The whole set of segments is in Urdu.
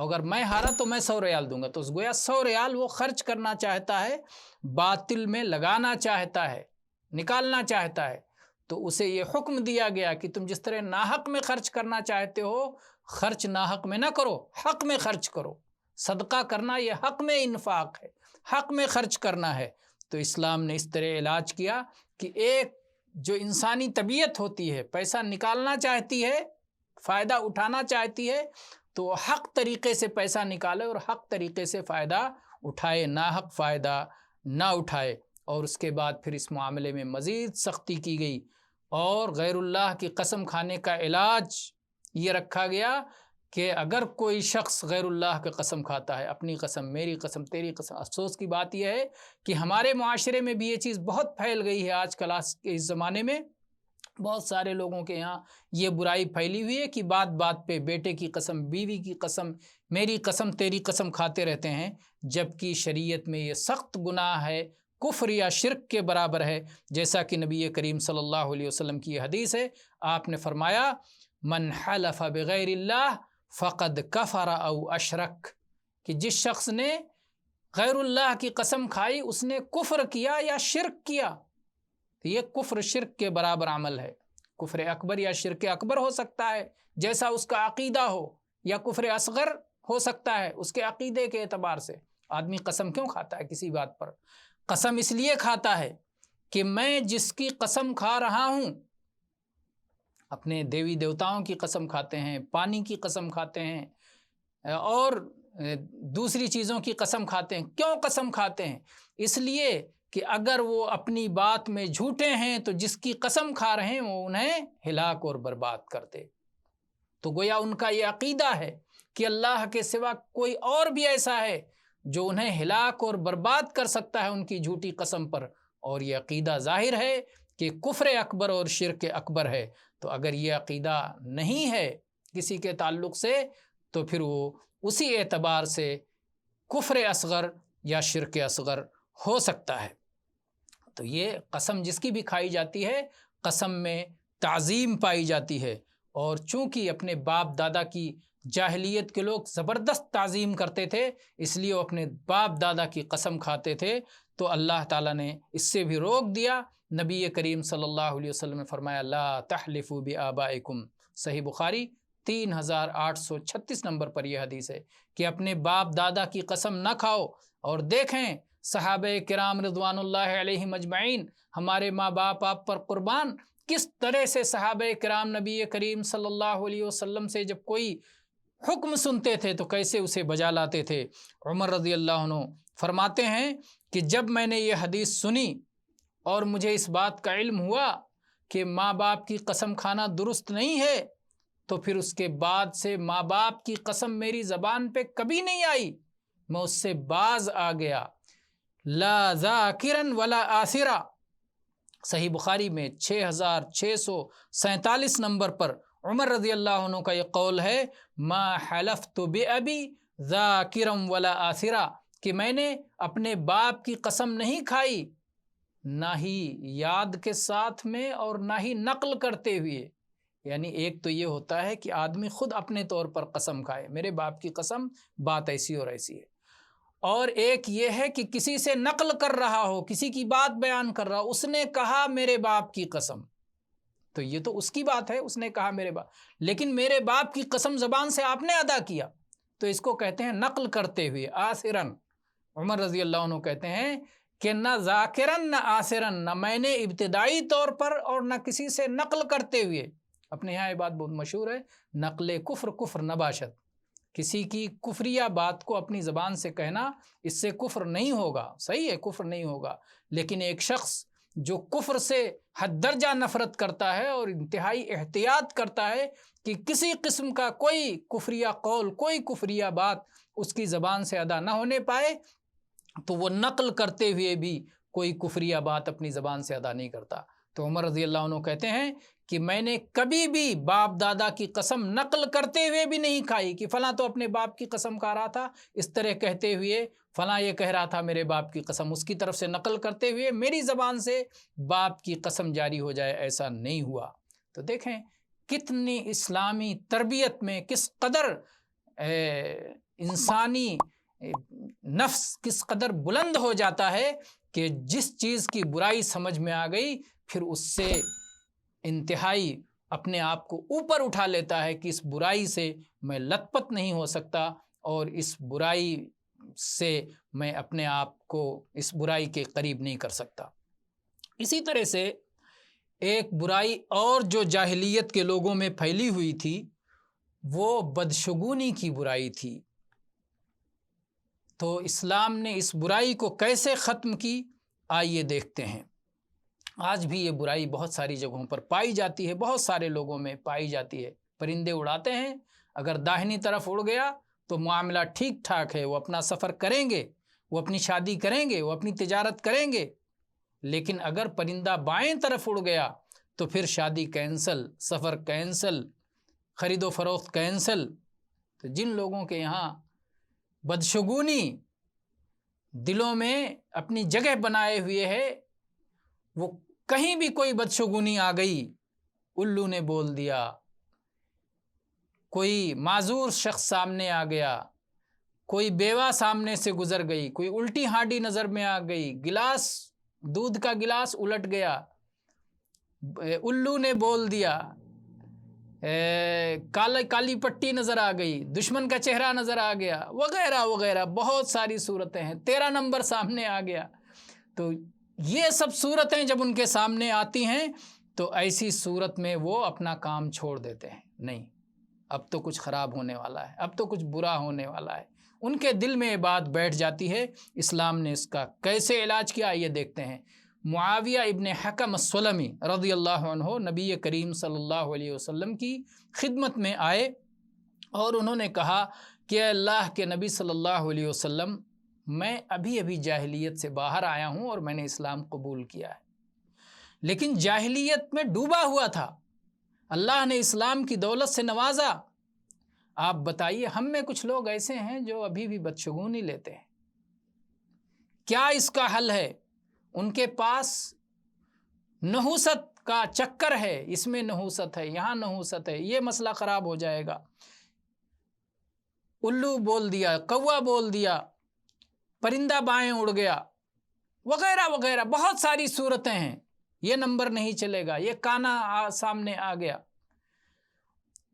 اگر میں ہارا تو میں 100 ریال دوں گا، تو گویا 100 ریال وہ خرچ کرنا چاہتا ہے، باطل میں لگانا چاہتا ہے، نکالنا چاہتا ہے، تو اسے یہ حکم دیا گیا کہ تم جس طرح ناحق میں خرچ کرنا چاہتے ہو، خرچ ناحق میں نہ کرو، حق میں خرچ کرو۔ صدقہ کرنا یہ حق میں انفاق ہے، حق میں خرچ کرنا ہے۔ تو اسلام نے اس طرح علاج کیا کہ ایک جو انسانی طبیعت ہوتی ہے، پیسہ نکالنا چاہتی ہے، فائدہ اٹھانا چاہتی ہے، تو حق طریقے سے پیسہ نکالے اور حق طریقے سے فائدہ اٹھائے، ناحق فائدہ نہ اٹھائے۔ اور اس کے بعد پھر اس معاملے میں مزید سختی کی گئی، اور غیر اللہ کی قسم کھانے کا علاج یہ رکھا گیا کہ اگر کوئی شخص غیر اللہ کی قسم کھاتا ہے، اپنی قسم، میری قسم، تیری قسم، افسوس کی بات یہ ہے کہ ہمارے معاشرے میں بھی یہ چیز بہت پھیل گئی ہے آج کل کے اس زمانے میں۔ بہت سارے لوگوں کے یہاں یہ برائی پھیلی ہوئی ہے کہ بات بات پہ بیٹے کی قسم، بیوی کی قسم، میری قسم، تیری قسم کھاتے رہتے ہیں، جبکہ شریعت میں یہ سخت گناہ ہے، کفر یا شرک کے برابر ہے۔ جیسا کہ نبی کریم صلی اللہ علیہ وسلم کی یہ حدیث ہے، آپ نے فرمایا من حلف بغیر اللہ فقد کفر او اشرک، کہ جس شخص نے غیر اللہ کی قسم کھائی اس نے کفر کیا یا شرک کیا۔ تو یہ کفر شرک کے برابر عمل ہے۔ کفر اکبر یا شرک اکبر ہو سکتا ہے جیسا اس کا عقیدہ ہو، یا کفر اصغر ہو سکتا ہے اس کے عقیدے کے اعتبار سے۔ آدمی قسم کیوں کھاتا ہے کسی بات پر؟ قسم اس لیے کھاتا ہے کہ میں جس کی قسم کھا رہا ہوں، اپنے دیوی دیوتاؤں کی قسم کھاتے ہیں، پانی کی قسم کھاتے ہیں، اور دوسری چیزوں کی قسم کھاتے ہیں۔ کیوں قسم کھاتے ہیں؟ اس لیے کہ اگر وہ اپنی بات میں جھوٹے ہیں تو جس کی قسم کھا رہے ہیں وہ انہیں ہلاک اور برباد کر دے۔ تو گویا ان کا یہ عقیدہ ہے کہ اللہ کے سوا کوئی اور بھی ایسا ہے جو انہیں ہلاک اور برباد کر سکتا ہے ان کی جھوٹی قسم پر، اور یہ عقیدہ ظاہر ہے کہ کفر اکبر اور شرک اکبر ہے۔ تو اگر یہ عقیدہ نہیں ہے کسی کے تعلق سے تو پھر وہ اسی اعتبار سے کفر اصغر یا شرک اصغر ہو سکتا ہے۔ تو یہ قسم جس کی بھی کھائی جاتی ہے، قسم میں تعظیم پائی جاتی ہے، اور چونکہ اپنے باپ دادا کی جاہلیت کے لوگ زبردست تعظیم کرتے تھے، اس لیے وہ اپنے باپ دادا کی قسم کھاتے تھے، تو اللہ تعالیٰ نے اس سے بھی روک دیا۔ نبی کریم صلی اللہ علیہ وسلم نے فرمایا لا تحلفوا بآبائکم، صحیح بخاری 3836 نمبر پر یہ حدیث ہے کہ اپنے باپ دادا کی قسم نہ کھاؤ۔ اور دیکھیں صحابہ کرام رضوان اللہ علیہم اجمعین، ہمارے ماں باپ آپ پر قربان، کس طرح سے صحابہ کرام نبی کریم صلی اللہ علیہ وسلم سے جب کوئی حکم سنتے تھے تو کیسے اسے بجا لاتے تھے۔ عمر رضی اللہ عنہ فرماتے ہیں کہ جب میں نے یہ حدیث سنی اور مجھے اس بات کا علم ہوا کہ ماں باپ کی قسم کھانا درست نہیں ہے، تو پھر اس کے بعد سے ماں باپ کی قسم میری زبان پہ کبھی نہیں آئی، میں اس سے باز آ گیا۔ لا ذاکرن ولا آثرا، صحیح بخاری میں 6647 نمبر پر عمر رضی اللہ عنہ کا یہ قول ہے، ما حلفت بأبی ذاکرا ولا آثرا، کہ میں نے اپنے باپ کی قسم نہیں کھائی، نہ ہی یاد کے ساتھ میں اور نہ ہی نقل کرتے ہوئے۔ یعنی ایک تو یہ ہوتا ہے کہ آدمی خود اپنے طور پر قسم کھائے، میرے باپ کی قسم بات ایسی اور ایسی ہے، اور ایک یہ ہے کہ کسی سے نقل کر رہا ہو، کسی کی بات بیان کر رہا ہو، اس نے کہا میرے باپ کی قسم، تو یہ تو اس کی بات ہے، اس نے کہا میرے باپ، لیکن میرے باپ کی قسم زبان سے آپ نے ادا کیا، تو اس کو کہتے ہیں نقل کرتے ہوئے، آثرن۔ عمر رضی اللہ عنہ کہتے ہیں کہ نہ ذاکرن نہ آثرن، نہ میں نے ابتدائی طور پر اور نہ کسی سے نقل کرتے ہوئے۔ اپنے یہاں یہ بات بہت مشہور ہے، نقل کفر کفر نباشت، کسی کی کفریہ بات کو اپنی زبان سے کہنا، اس سے کفر نہیں ہوگا، صحیح ہے کفر نہیں ہوگا، لیکن ایک شخص جو کفر سے حد درجہ نفرت کرتا ہے اور انتہائی احتیاط کرتا ہے کہ کسی قسم کا کوئی کفریہ قول، کوئی کفریہ بات اس کی زبان سے ادا نہ ہونے پائے، تو وہ نقل کرتے ہوئے بھی کوئی کفریہ بات اپنی زبان سے ادا نہیں کرتا۔ تو عمر رضی اللہ عنہ کہتے ہیں کہ میں نے کبھی بھی باپ دادا کی قسم نقل کرتے ہوئے بھی نہیں کھائی، کہ فلاں تو اپنے باپ کی قسم کھا رہا تھا، اس طرح کہتے ہوئے فلاں یہ کہہ رہا تھا میرے باپ کی قسم، اس کی طرف سے نقل کرتے ہوئے میری زبان سے باپ کی قسم جاری ہو جائے، ایسا نہیں ہوا۔ تو دیکھیں کتنی اسلامی تربیت میں کس قدر انسانی نفس کس قدر بلند ہو جاتا ہے کہ جس چیز کی برائی سمجھ میں آ گئی پھر اس سے انتہائی اپنے آپ کو اوپر اٹھا لیتا ہے کہ اس برائی سے میں لت پت نہیں ہو سکتا اور اس برائی سے میں اپنے آپ کو اس برائی کے قریب نہیں کر سکتا۔ اسی طرح سے ایک برائی اور جو جاہلیت کے لوگوں میں پھیلی ہوئی تھی وہ بدشگونی کی برائی تھی۔ تو اسلام نے اس برائی کو کیسے ختم کی، آئیے دیکھتے ہیں۔ آج بھی یہ برائی بہت ساری جگہوں پر پائی جاتی ہے، بہت سارے لوگوں میں پائی جاتی ہے۔ پرندے اڑاتے ہیں، اگر داہنی طرف اڑ گیا تو معاملہ ٹھیک ٹھاک ہے، وہ اپنا سفر کریں گے، وہ اپنی شادی کریں گے، وہ اپنی تجارت کریں گے۔ لیکن اگر پرندہ بائیں طرف اڑ گیا تو پھر شادی کینسل، سفر کینسل، خرید و فروخت کینسل۔ تو جن لوگوں کے یہاں بدشگونی دلوں میں اپنی جگہ بنائے ہوئے ہے، وہ کہیں بھی کوئی بدشگونی آ گئی، الو نے بول دیا، کوئی معذور شخص سامنے آ گیا، کوئی بیوہ سامنے سے گزر گئی، کوئی الٹی ہانڈی نظر میں آ گئی، گلاس دودھ کا گلاس الٹ گیا، الو نے بول دیا، کالی پٹی نظر آ گئی، دشمن کا چہرہ نظر آ گیا، وغیرہ وغیرہ بہت ساری صورتیں ہیں، 13 نمبر سامنے آ گیا۔ تو یہ سب صورتیں جب ان کے سامنے آتی ہیں تو ایسی صورت میں وہ اپنا کام چھوڑ دیتے ہیں، نہیں اب تو کچھ خراب ہونے والا ہے، اب تو کچھ برا ہونے والا ہے، ان کے دل میں یہ بات بیٹھ جاتی ہے۔ اسلام نے اس کا کیسے علاج کیا، یہ دیکھتے ہیں۔ معاویہ ابن حکم السلمی رضی اللہ عنہ نبی کریم صلی اللہ علیہ وسلم کی خدمت میں آئے اور انہوں نے کہا کہ اللہ کے نبی صلی اللہ علیہ وسلم، میں ابھی جاہلیت سے باہر آیا ہوں اور میں نے اسلام قبول کیا ہے، لیکن جاہلیت میں ڈوبا ہوا تھا، اللہ نے اسلام کی دولت سے نوازا۔ آپ بتائیے، ہم میں کچھ لوگ ایسے ہیں جو ابھی بھی بدشگونی لیتے ہیں، کیا اس کا حل ہے؟ ان کے پاس نحوست کا چکر ہے، اس میں نحوست ہے، یہاں نحوست ہے، یہ مسئلہ خراب ہو جائے گا، الو بول دیا، کوا بول دیا، پرندہ بائیں اڑ گیا، وغیرہ وغیرہ بہت ساری صورتیں ہیں، یہ نمبر نہیں چلے گا، یہ کانا سامنے آ گیا،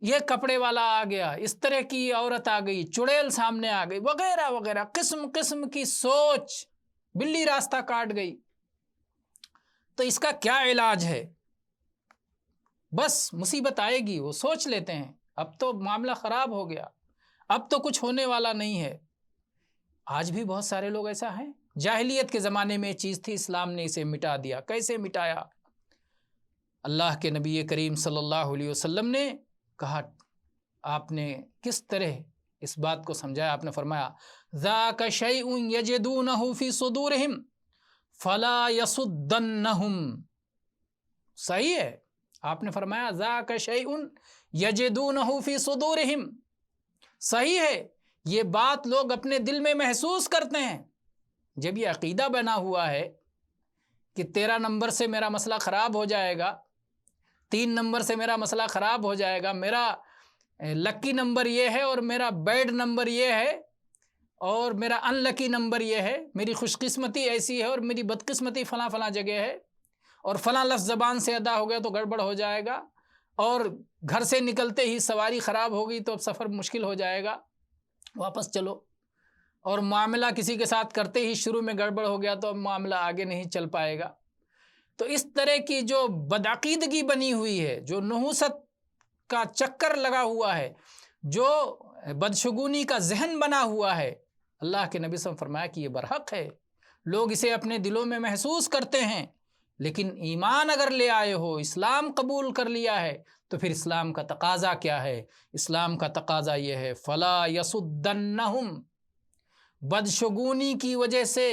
یہ کپڑے والا آ گیا، اس طرح کی عورت آ گئی، چڑیل سامنے آ گئی، وغیرہ وغیرہ قسم قسم کی سوچ، بلی راستہ کاٹ گئی۔ تو اس کا کیا علاج ہے؟ بس مصیبت آئے گی، وہ سوچ لیتے ہیں اب تو معاملہ خراب ہو گیا، اب تو کچھ ہونے والا نہیں ہے۔ آج بھی بہت سارے لوگ ایسا ہیں۔ جاہلیت کے زمانے میں یہ چیز تھی، اسلام نے اسے مٹا دیا۔ کیسے مٹایا؟ اللہ کے نبی کریم صلی اللہ علیہ وسلم نے کہا، آپ نے کس طرح اس بات کو سمجھایا؟ آپ نے فرمایا ذاک شیء یجدونہ فی صدورہم فلا یصدنہم۔ صحیح ہے، آپ نے فرمایا ذاک شیء یجدونہ فی صدورہم، صحیح ہے، یہ بات لوگ اپنے دل میں محسوس کرتے ہیں۔ جب یہ عقیدہ بنا ہوا ہے کہ 13 نمبر سے میرا مسئلہ خراب ہو جائے گا، 3 نمبر سے میرا مسئلہ خراب ہو جائے گا، میرا لکی نمبر یہ ہے اور میرا بیڈ نمبر یہ ہے اور میرا ان لکی نمبر یہ ہے، میری خوش قسمتی ایسی ہے اور میری بدقسمتی فلاں فلاں جگہ ہے، اور فلاں لفظ زبان سے ادا ہو گیا تو گڑبڑ ہو جائے گا، اور گھر سے نکلتے ہی سواری خراب ہوگی تو اب سفر مشکل ہو جائے گا، واپس چلو، اور معاملہ کسی کے ساتھ کرتے ہی شروع میں گڑبڑ ہو گیا تو اب معاملہ آگے نہیں چل پائے گا۔ تو اس طرح کی جو بدعقیدگی بنی ہوئی ہے، جو نحوست کا چکر لگا ہوا ہے، جو بدشگونی کا ذہن بنا ہوا ہے، اللہ کے نبی صلی اللہ علیہ وسلم فرمایا کہ یہ برحق ہے، لوگ اسے اپنے دلوں میں محسوس کرتے ہیں، لیکن ایمان اگر لے آئے ہو، اسلام قبول کر لیا ہے، تو پھر اسلام کا تقاضا کیا ہے؟ اسلام کا تقاضا یہ ہے فلا یصدنہم، بدشگونی کی وجہ سے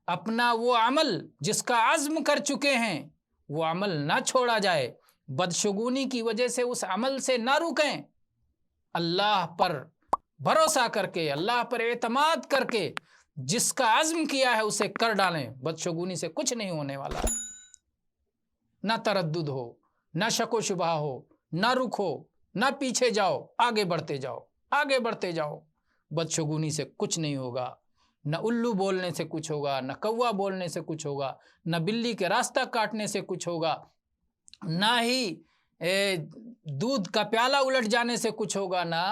اپنا وہ عمل جس کا عزم کر چکے ہیں وہ عمل نہ چھوڑا جائے، بدشگونی کی وجہ سے اس عمل سے نہ رکیں، اللہ پر بھروسہ کر کے، اللہ پر اعتماد کر کے جس کا عزم کیا ہے اسے کر ڈالیں۔ بدشگونی سے کچھ نہیں ہونے والا، نہ تردد ہو، نہ شک و شبہ ہو، نہ رکو، نہ پیچھے جاؤ، آگے بڑھتے جاؤ، آگے بڑھتے جاؤ۔ بدشگونی سے کچھ نہیں ہوگا، نہ الو بولنے سے کچھ ہوگا، نہ کوا بولنے سے کچھ ہوگا، نہ بلی کے راستہ کاٹنے سے کچھ ہوگا، نہ ہی دودھ کا پیالہ الٹ جانے سے کچھ ہوگا، نہ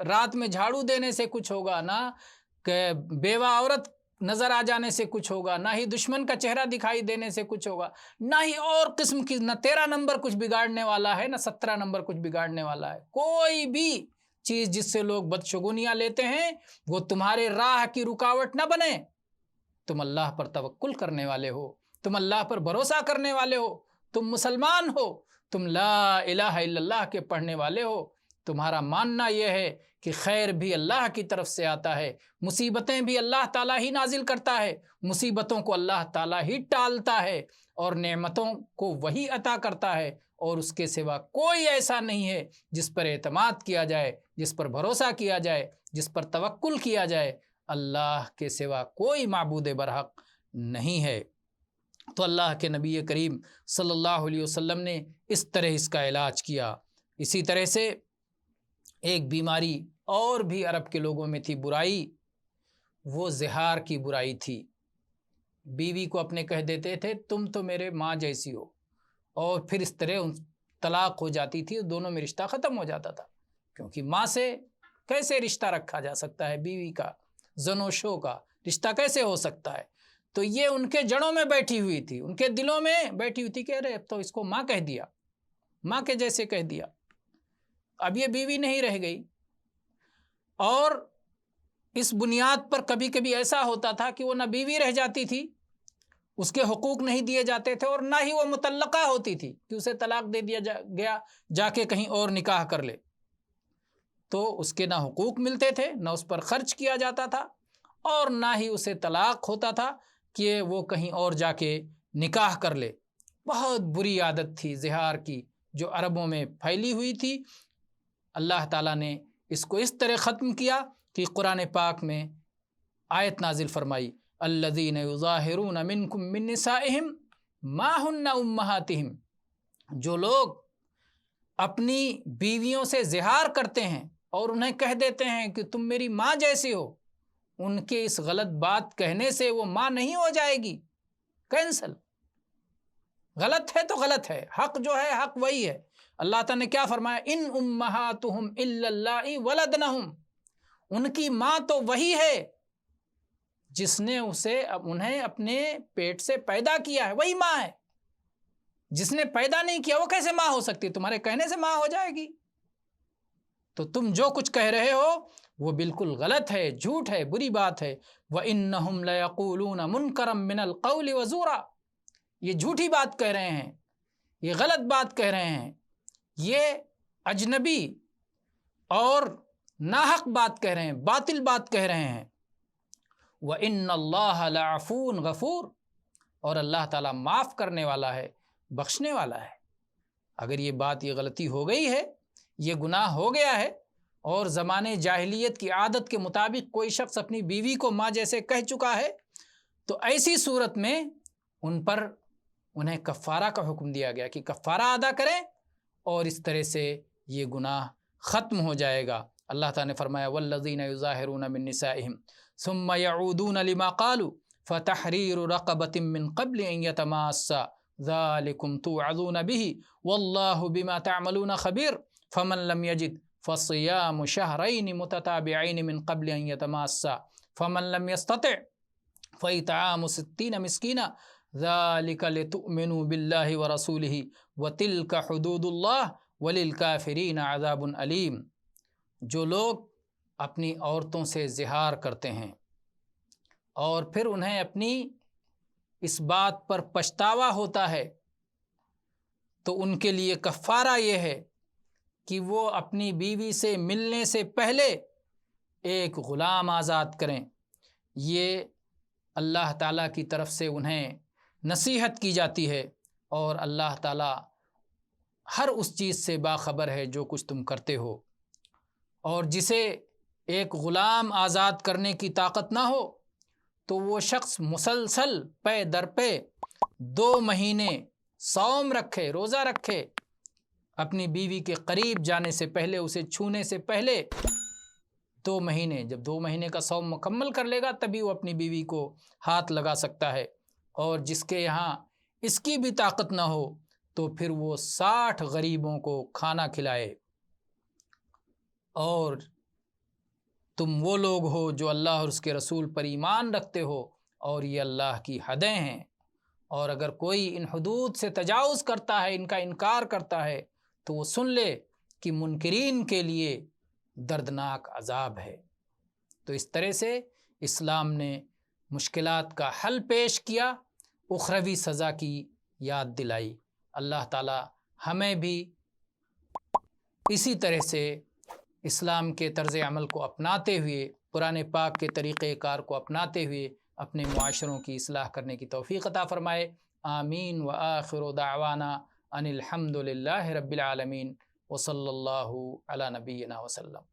رات میں جھاڑو دینے سے کچھ ہوگا، نہ کہ بیوہ عورت نظر آ جانے سے کچھ ہوگا، نہ ہی دشمن کا چہرہ دکھائی دینے سے کچھ ہوگا، نہ ہی اور قسم کی، نہ 13 نمبر کچھ بگاڑنے والا ہے، نہ 17 نمبر کچھ بگاڑنے والا ہے۔ کوئی بھی چیز جس سے لوگ بدشگونیاں لیتے ہیں وہ تمہارے راہ کی رکاوٹ نہ بنے۔ تم اللہ پر توکل کرنے والے ہو، تم اللہ پر بھروسہ کرنے والے ہو، تم مسلمان ہو، تم لا الہ الا اللہ کے پڑھنے والے ہو، تمہارا ماننا یہ ہے کہ خیر بھی اللہ کی طرف سے آتا ہے، مصیبتیں بھی اللہ تعالیٰ ہی نازل کرتا ہے، مصیبتوں کو اللہ تعالیٰ ہی ٹالتا ہے، اور نعمتوں کو وہی عطا کرتا ہے، اور اس کے سوا کوئی ایسا نہیں ہے جس پر اعتماد کیا جائے، جس پر بھروسہ کیا جائے، جس پر توکل کیا جائے۔ اللہ کے سوا کوئی معبود برحق نہیں ہے۔ تو اللہ کے نبی کریم صلی اللہ علیہ وسلم نے اس طرح اس کا علاج کیا۔ اسی طرح سے ایک بیماری اور بھی عرب کے لوگوں میں تھی، برائی، وہ زہار کی برائی تھی۔ بیوی کو اپنے کہہ دیتے تھے تم تو میرے ماں جیسی ہو، اور پھر اس طرح طلاق ہو جاتی تھی، دونوں میں رشتہ ختم ہو جاتا تھا، کیونکہ ماں سے کیسے رشتہ رکھا جا سکتا ہے؟ بیوی کا، زن و شو کا رشتہ کیسے ہو سکتا ہے؟ تو یہ ان کے جڑوں میں بیٹھی ہوئی تھی، ان کے دلوں میں بیٹھی ہوئی تھی کہ ارے اب تو اس کو ماں کہہ دیا، ماں کے جیسے کہہ دیا، اب یہ بیوی نہیں رہ گئی۔ اور اس بنیاد پر کبھی کبھی ایسا ہوتا تھا کہ وہ نہ بیوی رہ جاتی تھی، اس کے حقوق نہیں دیے جاتے تھے، اور نہ ہی وہ مطلقہ ہوتی تھی کہ اسے طلاق دے دیا گیا جا کے کہیں اور نکاح کر لے، تو اس کے نہ حقوق ملتے تھے، نہ اس پر خرچ کیا جاتا تھا، اور نہ ہی اسے طلاق ہوتا تھا کہ وہ کہیں اور جا کے نکاح کر لے۔ بہت بری عادت تھی زہار کی جو عربوں میں پھیلی ہوئی تھی۔ اللہ تعالیٰ نے اس کو اس طرح ختم کیا کہ قرآن پاک میں آیت نازل فرمائی، الذین یظاہرون منکم من نسائہم ما ہن امہاتہم، جو لوگ اپنی بیویوں سے زہار کرتے ہیں اور انہیں کہہ دیتے ہیں کہ تم میری ماں جیسی ہو، ان کے اس غلط بات کہنے سے وہ ماں نہیں ہو جائے گی، کینسل۔ غلط ہے تو غلط ہے، حق جو ہے حق وہی ہے۔ اللہ تعالیٰ نے کیا فرمایا؟ ان امہاتہم الا اللہ ولدنہم، ان کی ماں تو وہی ہے جس نے انہیں اپنے پیٹ سے پیدا کیا ہے، وہی ماں ہے۔ جس نے پیدا نہیں کیا وہ کیسے ماں ہو سکتی؟ تمہارے کہنے سے ماں ہو جائے گی؟ تو تم جو کچھ کہہ رہے ہو وہ بالکل غلط ہے، جھوٹ ہے، بری بات ہے۔ وَإِنَّهُمْ لَيَقُولُونَ مُنْكَرًا مِنَ الْقَوْلِ وَزُورًا، یہ جھوٹی بات کہہ رہے ہیں، یہ غلط بات کہہ رہے ہیں، یہ اجنبی اور ناحق بات کہہ رہے ہیں، باطل بات کہہ رہے ہیں۔ وَإِنَّ اللَّهَ لَعَفُوٌّ غَفُورٌ، اور اللہ تعالیٰ معاف کرنے والا ہے، بخشنے والا ہے۔ اگر یہ بات، یہ غلطی ہو گئی ہے، یہ گناہ ہو گیا ہے، اور زمانے جاہلیت کی عادت کے مطابق کوئی شخص اپنی بیوی کو ماں جیسے کہہ چکا ہے، تو ایسی صورت میں انہیں کفارہ کا حکم دیا گیا کہ کفارہ ادا کریں، اور اس طرح سے یہ گناہ ختم ہو جائے گا۔ اللہ تعالیٰ نے فرمایا والذین یظاہرون من نسائہم ثم یعودون لما قالوا فتحریر رقبۃ من قبل ان یتماسا ذالکم توعظون به واللہ بما تعملون خبیر فمن لم یجد فصیام شہرین متتابعین من قبل ان یتماسا فمن لم یستطع فاطعام 60 مسکینا ذالک لتؤمنوا باللہ ورسولہ وتلک حدود اللہ وللکافرین عذاب علیم۔ جو لوگ اپنی عورتوں سے زہار کرتے ہیں اور پھر انہیں اپنی اس بات پر پچھتاوا ہوتا ہے، تو ان کے لیے کفارہ یہ ہے کہ وہ اپنی بیوی سے ملنے سے پہلے ایک غلام آزاد کریں۔ یہ اللہ تعالیٰ کی طرف سے انہیں نصیحت کی جاتی ہے، اور اللہ تعالیٰ ہر اس چیز سے باخبر ہے جو کچھ تم کرتے ہو۔ اور جسے ایک غلام آزاد کرنے کی طاقت نہ ہو تو وہ شخص مسلسل پے در پے 2 مہینے صوم رکھے، روزہ رکھے، اپنی بیوی کے قریب جانے سے پہلے، اسے چھونے سے پہلے 2 مہینے، جب 2 مہینے کا صوم مکمل کر لے گا تبھی وہ اپنی بیوی کو ہاتھ لگا سکتا ہے، اور جس کے یہاں اس کی بھی طاقت نہ ہو تو پھر وہ 60 غریبوں کو کھانا کھلائے۔ اور تم وہ لوگ ہو جو اللہ اور اس کے رسول پر ایمان رکھتے ہو، اور یہ اللہ کی حدیں ہیں، اور اگر کوئی ان حدود سے تجاوز کرتا ہے، ان کا انکار کرتا ہے، تو وہ سن لے کہ منکرین کے لیے دردناک عذاب ہے۔ تو اس طرح سے اسلام نے مشکلات کا حل پیش کیا، اخروی سزا کی یاد دلائی۔ اللہ تعالی ہمیں بھی اسی طرح سے اسلام کے طرز عمل کو اپناتے ہوئے، قرآن پاک کے طریقہ کار کو اپناتے ہوئے اپنے معاشروں کی اصلاح کرنے کی توفیق عطا فرمائے۔ آمین۔ وآخر دعوانا ان الحمد للہ رب العالمین، وصلی اللہ علی نبینا وسلم۔